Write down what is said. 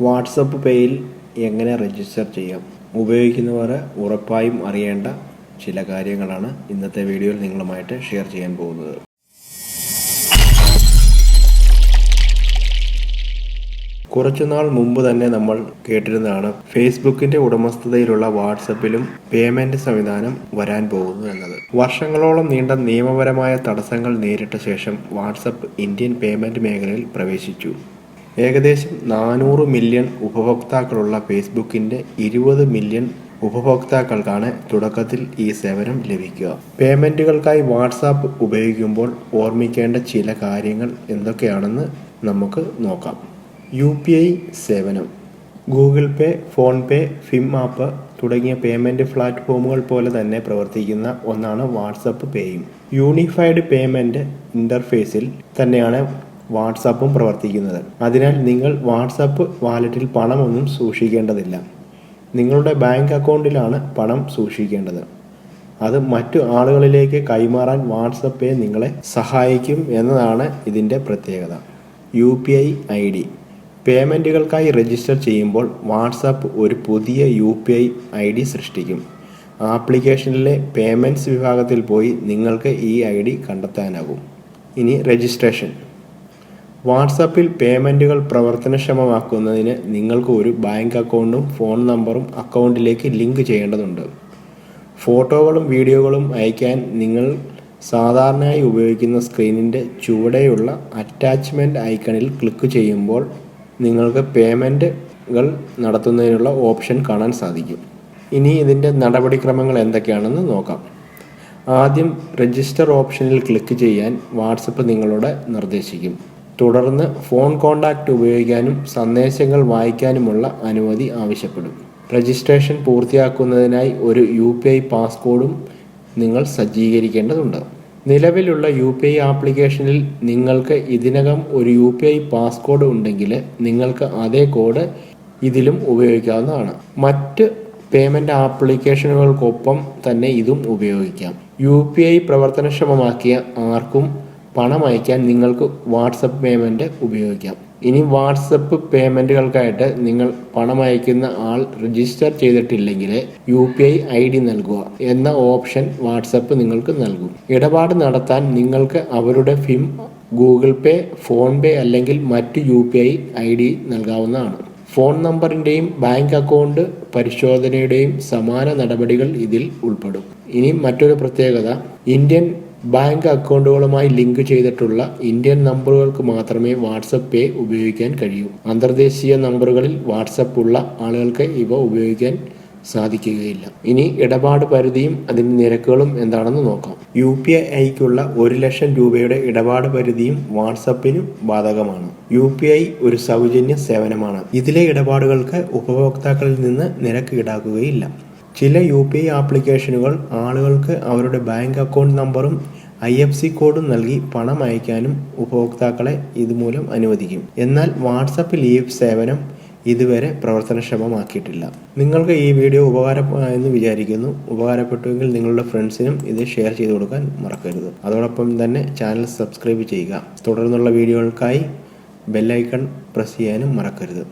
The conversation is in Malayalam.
വാട്സപ്പ് പേയിൽ എങ്ങനെ രജിസ്റ്റർ ചെയ്യാം? ഉപയോഗിക്കുന്നവർ ഉറപ്പായും അറിയേണ്ട ചില കാര്യങ്ങളാണ് ഇന്നത്തെ വീഡിയോയിൽ നിങ്ങളുമായിട്ട് ഷെയർ ചെയ്യാൻ പോകുന്നത്. കുറച്ചുനാൾ മുമ്പ് തന്നെ നമ്മൾ കേട്ടിരുന്നതാണ് ഫേസ്ബുക്കിന്റെ ഉടമസ്ഥതയിലുള്ള വാട്സപ്പിലും പേയ്മെന്റ് സംവിധാനം വരാൻ പോകുന്നു എന്നത്. വർഷങ്ങളോളം നീണ്ട നിയമപരമായ തടസ്സങ്ങൾ നേരിട്ട ശേഷം വാട്സപ്പ് ഇന്ത്യൻ പേയ്മെന്റ് മേഖലയിൽ പ്രവേശിച്ചു. ഏകദേശം 400 മില്യൺ ഉപഭോക്താക്കളുള്ള ഫേസ്ബുക്കിന്റെ 20 മില്യൺ ഉപഭോക്താക്കൾക്കാണ് തുടക്കത്തിൽ ഈ സേവനം ലഭിക്കുക. പേയ്മെന്റുകൾക്കായി വാട്സാപ്പ് ഉപയോഗിക്കുമ്പോൾ ഓർമ്മിക്കേണ്ട ചില കാര്യങ്ങൾ എന്തൊക്കെയാണെന്ന് നമുക്ക് നോക്കാം. UPI സേവനം. ഗൂഗിൾ പേ, ഫോൺ പേ, ഫിം ആപ്പ് തുടങ്ങിയ പേയ്മെന്റ് പ്ലാറ്റ്ഫോമുകൾ പോലെ തന്നെ പ്രവർത്തിക്കുന്ന ഒന്നാണ് വാട്സപ്പ് പേയും. യൂണിഫൈഡ് പേയ്മെന്റ് ഇന്റർഫേസിൽ തന്നെയാണ് വാട്സാപ്പും പ്രവർത്തിക്കുന്നത്. അതിനാൽ നിങ്ങൾ വാട്സാപ്പ് വാലറ്റിൽ പണമൊന്നും സൂക്ഷിക്കേണ്ടതില്ല. നിങ്ങളുടെ ബാങ്ക് അക്കൗണ്ടിലാണ് പണം സൂക്ഷിക്കേണ്ടത്. അത് മറ്റു ആളുകളിലേക്ക് കൈമാറാൻ വാട്സപ്പ് പേ നിങ്ങളെ സഹായിക്കും എന്നതാണ് ഇതിൻ്റെ പ്രത്യേകത. UPI ID. പേയ്മെൻറ്റുകൾക്കായി രജിസ്റ്റർ ചെയ്യുമ്പോൾ വാട്സാപ്പ് ഒരു പുതിയ UPI ID സൃഷ്ടിക്കും. ആപ്ലിക്കേഷനിലെ പേയ്മെൻറ്റ്സ് വിഭാഗത്തിൽ പോയി നിങ്ങൾക്ക് ഈ ID കണ്ടെത്താനാകും. ഇനി രജിസ്ട്രേഷൻ. വാട്സാപ്പിൽ പേയ്മെൻറ്റുകൾ പ്രവർത്തനക്ഷമമാക്കുന്നതിന് നിങ്ങൾക്ക് ഒരു ബാങ്ക് അക്കൗണ്ടും ഫോൺ നമ്പറും അക്കൗണ്ടിലേക്ക് ലിങ്ക് ചെയ്യേണ്ടതുണ്ട്. ഫോട്ടോകളും വീഡിയോകളും അയക്കാൻ നിങ്ങൾ സാധാരണയായി ഉപയോഗിക്കുന്ന സ്ക്രീനിൻ്റെ ചുവടെയുള്ള അറ്റാച്ച്മെൻറ്റ് ഐക്കണിൽ ക്ലിക്ക് ചെയ്യുമ്പോൾ നിങ്ങൾക്ക് പേയ്മെൻറ്റുകൾ നടത്തുന്നതിനുള്ള ഓപ്ഷൻ കാണാൻ സാധിക്കും. ഇനി ഇതിൻ്റെ നടപടിക്രമങ്ങൾ എന്തൊക്കെയാണെന്ന് നോക്കാം. ആദ്യം രജിസ്റ്റർ ഓപ്ഷനിൽ ക്ലിക്ക് ചെയ്യാൻ വാട്സപ്പ് നിങ്ങളോട് നിർദ്ദേശിക്കും. തുടർന്ന് ഫോൺ കോൺടാക്റ്റ് ഉപയോഗിക്കാനും സന്ദേശങ്ങൾ വായിക്കാനുമുള്ള അനുമതി ആവശ്യപ്പെടും. രജിസ്ട്രേഷൻ പൂർത്തിയാക്കുന്നതിനായി ഒരു UPI പാസ്കോഡും നിങ്ങൾ സജ്ജീകരിക്കേണ്ടതുണ്ട്. നിലവിലുള്ള UPI ആപ്ലിക്കേഷനിൽ നിങ്ങൾക്ക് ഇതിനകം ഒരു UPI പാസ്കോഡ് ഉണ്ടെങ്കിൽ നിങ്ങൾക്ക് അതേ കോഡ് ഇതിലും ഉപയോഗിക്കാവുന്നതാണ്. മറ്റ് പേയ്മെൻറ്റ് ആപ്ലിക്കേഷനുകൾക്കൊപ്പം തന്നെ ഇതും ഉപയോഗിക്കാം. UPI പ്രവർത്തനക്ഷമമാക്കിയ ആർക്കും പണം അയക്കാൻ നിങ്ങൾക്ക് വാട്സപ്പ് പേയ്മെൻറ്റ് ഉപയോഗിക്കാം. ഇനി വാട്സപ്പ് പേയ്മെൻറ്റുകൾക്കായിട്ട് നിങ്ങൾ പണം അയക്കുന്ന ആൾ രജിസ്റ്റർ ചെയ്തിട്ടില്ലെങ്കിൽ UPI ID നൽകുക എന്ന ഓപ്ഷൻ വാട്സപ്പ് നിങ്ങൾക്ക് നൽകും. ഇടപാട് നടത്താൻ നിങ്ങൾക്ക് അവരുടെ ഫിം, ഗൂഗിൾ പേ, ഫോൺ പേ അല്ലെങ്കിൽ മറ്റ് UPI ID നൽകാവുന്നതാണ്. ഫോൺ നമ്പറിൻ്റെയും ബാങ്ക് അക്കൗണ്ട് പരിശോധനയുടെയും സമാന നടപടികൾ ഇതിൽ ഉൾപ്പെടും. ഇനി മറ്റൊരു പ്രത്യേകത, ഇന്ത്യൻ ബാങ്ക് അക്കൗണ്ടുകളുമായി ലിങ്ക് ചെയ്തിട്ടുള്ള ഇന്ത്യൻ നമ്പറുകൾക്ക് മാത്രമേ വാട്സപ്പ് പേ ഉപയോഗിക്കാൻ കഴിയൂ. അന്തർദേശീയ നമ്പറുകളിൽ വാട്സപ്പ് ഉള്ള ആളുകൾക്ക് ഇവ ഉപയോഗിക്കാൻ സാധിക്കുകയില്ല. ഇനി ഇടപാട് പരിധിയും അതിൻ്റെ നിരക്കുകളും എന്താണെന്ന് നോക്കാം. UPIക്കുള്ള 1 ലക്ഷം രൂപയുടെ ഇടപാട് പരിധിയും വാട്സപ്പിനും ബാധകമാണ്. UPI ഒരു സൗജന്യ സേവനമാണ്. ഇതിലെ ഇടപാടുകൾക്ക് ഉപഭോക്താക്കളിൽ നിന്ന് നിരക്ക് ഈടാക്കുകയില്ല. ചില UPI ആപ്ലിക്കേഷനുകൾ ആളുകൾക്ക് അവരുടെ ബാങ്ക് അക്കൗണ്ട് നമ്പറും IFSC കോഡും നൽകി പണം അയക്കാനും ഉപഭോക്താക്കളെ ഇതുമൂലം അനുവദിക്കും. എന്നാൽ വാട്സപ്പിൽ ഈ സേവനം ഇതുവരെ പ്രവർത്തനക്ഷമമാക്കിയിട്ടില്ല. നിങ്ങൾക്ക് ഈ വീഡിയോ ഉപകാരമായെന്ന് വിചാരിക്കുന്നു. ഉപകാരപ്പെട്ടുവെങ്കിൽ നിങ്ങളുടെ ഫ്രണ്ട്സിനും ഇത് ഷെയർ ചെയ്ത് കൊടുക്കാൻ മറക്കരുത്. അതോടൊപ്പം തന്നെ ചാനൽ സബ്സ്ക്രൈബ് ചെയ്യുക. തുടർന്നുള്ള വീഡിയോകൾക്കായി ബെല്ലൈക്കൺ പ്രസ് ചെയ്യാനും മറക്കരുത്.